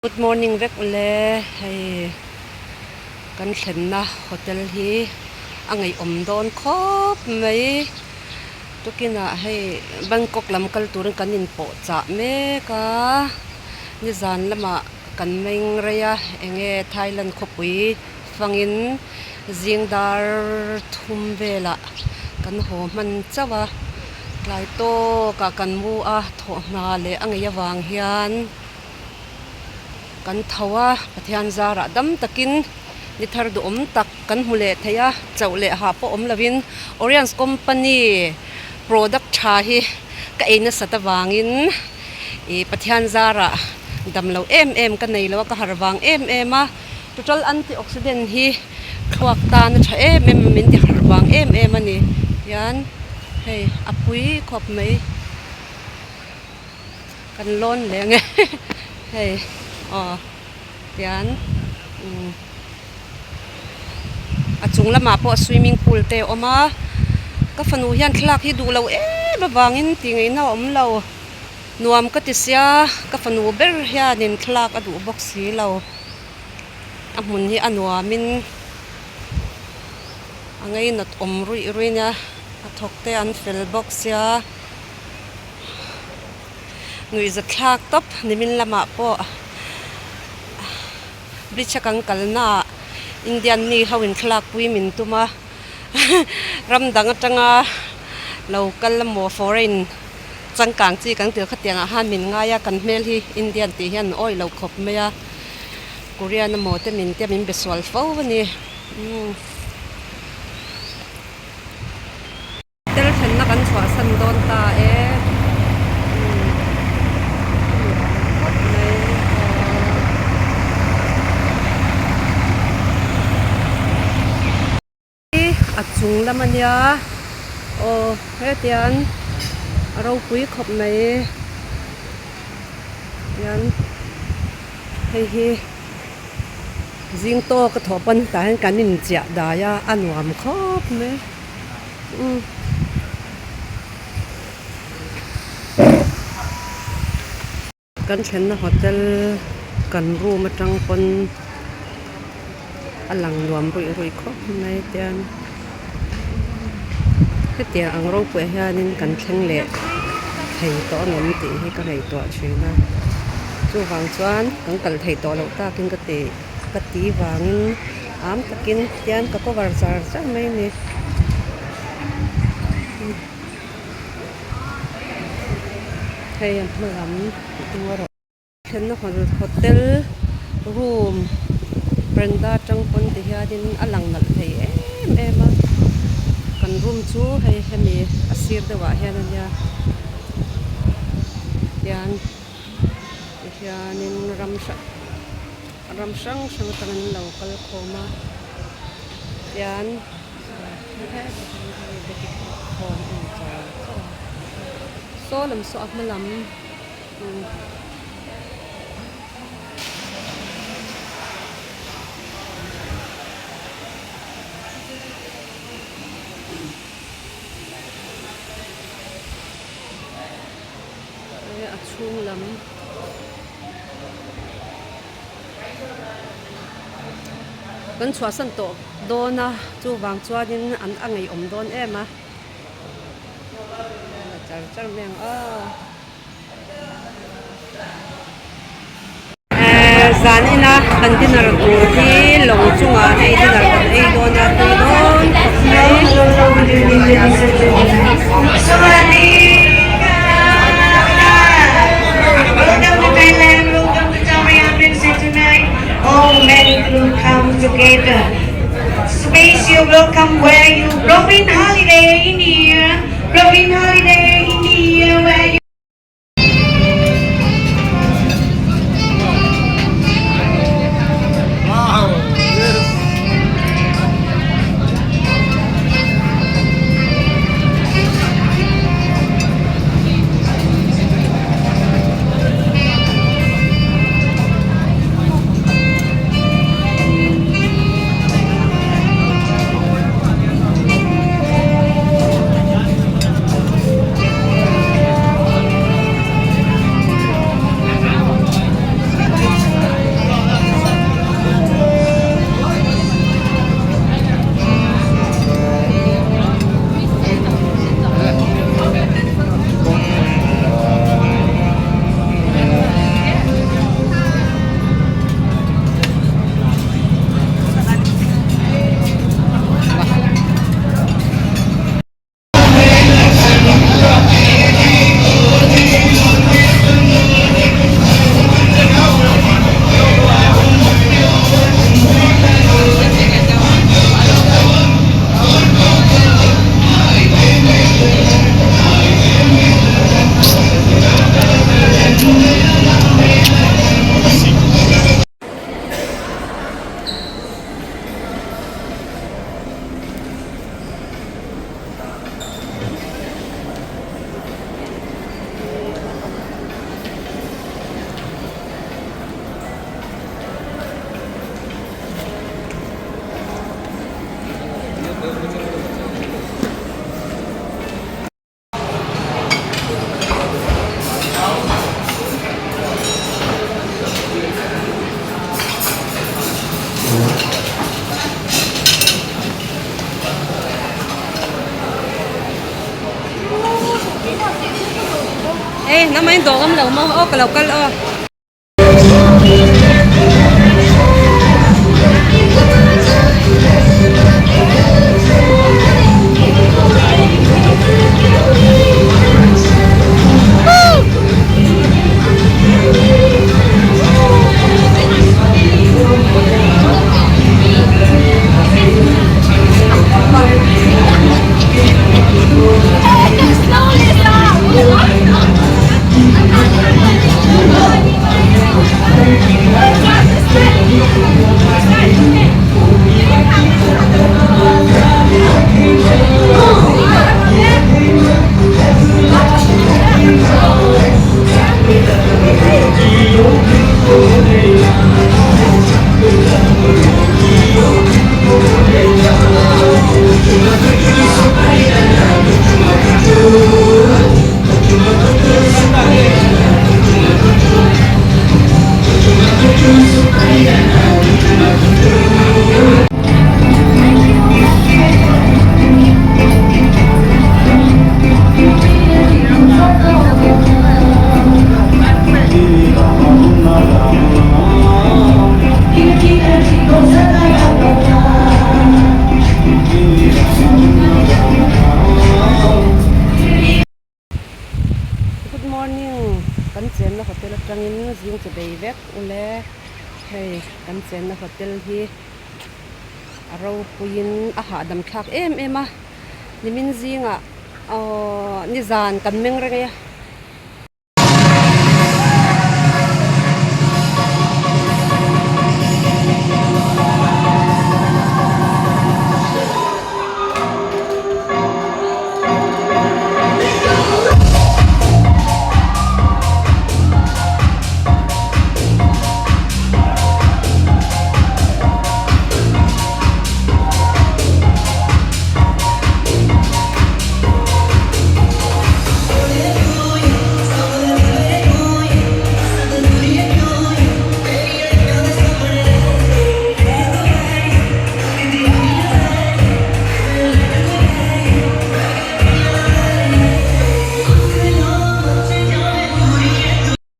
Good morning vek ule hay kan thlenna hotel hi angai omdon khop mai tukina hay Bangkok lam kal tur kan in po cha me ka ni zan lama kan meng reya enge Thailand khawpui fangin zingdar thum vela kan ho man chawa lai to ka kan mu a tho na le angai awang hian kan thawa pathian zara dam takin ni thar du om tak kan hule theya chaule ha po om lovin Orience company product tha hi ka eina satawangin e pathian zara damlo em kan nei lo ka harwang em a total antioxidant hi thuak ta na tha em min ti harwang em ani yan hey apui khop mai kan lon lenge hey yan chung lama po swimming pool te oma ka fanu hian thlak hi du lo bawangin ti ngei na om lo nuam ka ti sia ka fanu ber hianin thlak adu box hi lo a hmun hi anuamin angai not om rui na a thokte an fel box ya ngui za thlak top nimin lama po bricha kalna Indian ni hawin thlak pui min tuma ramdang atanga local mo foreign changkang chi kang tir khatianga han min nga ya kan mel hi Indian ti hian oi lo khop meya Korean mo te min beswal fo ni tel than na kan chwa san don ta chung lamania hetian rau pui khop mai yan hi jing to ka thopan ta han kanin chia da ya anwam khop me kan thlenna hotel kan room atang pon alang nuam rui khop mai tian tia ang rau pui hianin kan thleng le thei to ngam ti hi ka nei to thina chu wang chuan kan kal thei to lo ta kin ka ti wangin am takin tian ka cover char mai ni hei am lam tuaro thenna hotel room branda tang pon ti hianin alang nal thei em kan room chu hei hemi asir dewa hian ania hianin ramsang tangan local khoma yan so lam so akmalam chung lam kan chua san to dona chu wang chuanin an angai om don ema char meng zanina kan dinner tur hi long chunga ei dinner kan ei dona tu don all men will come together. Space you welcome where you Robin holiday in here, Robin holiday in here where you dog am lo mo o ka local o Good morning. Kan chen na hotel atangin zing che dei vek ule hei kan chen na hotel hi aro puin a ha dam thak em em a nimin zinga ni zan kan meng renga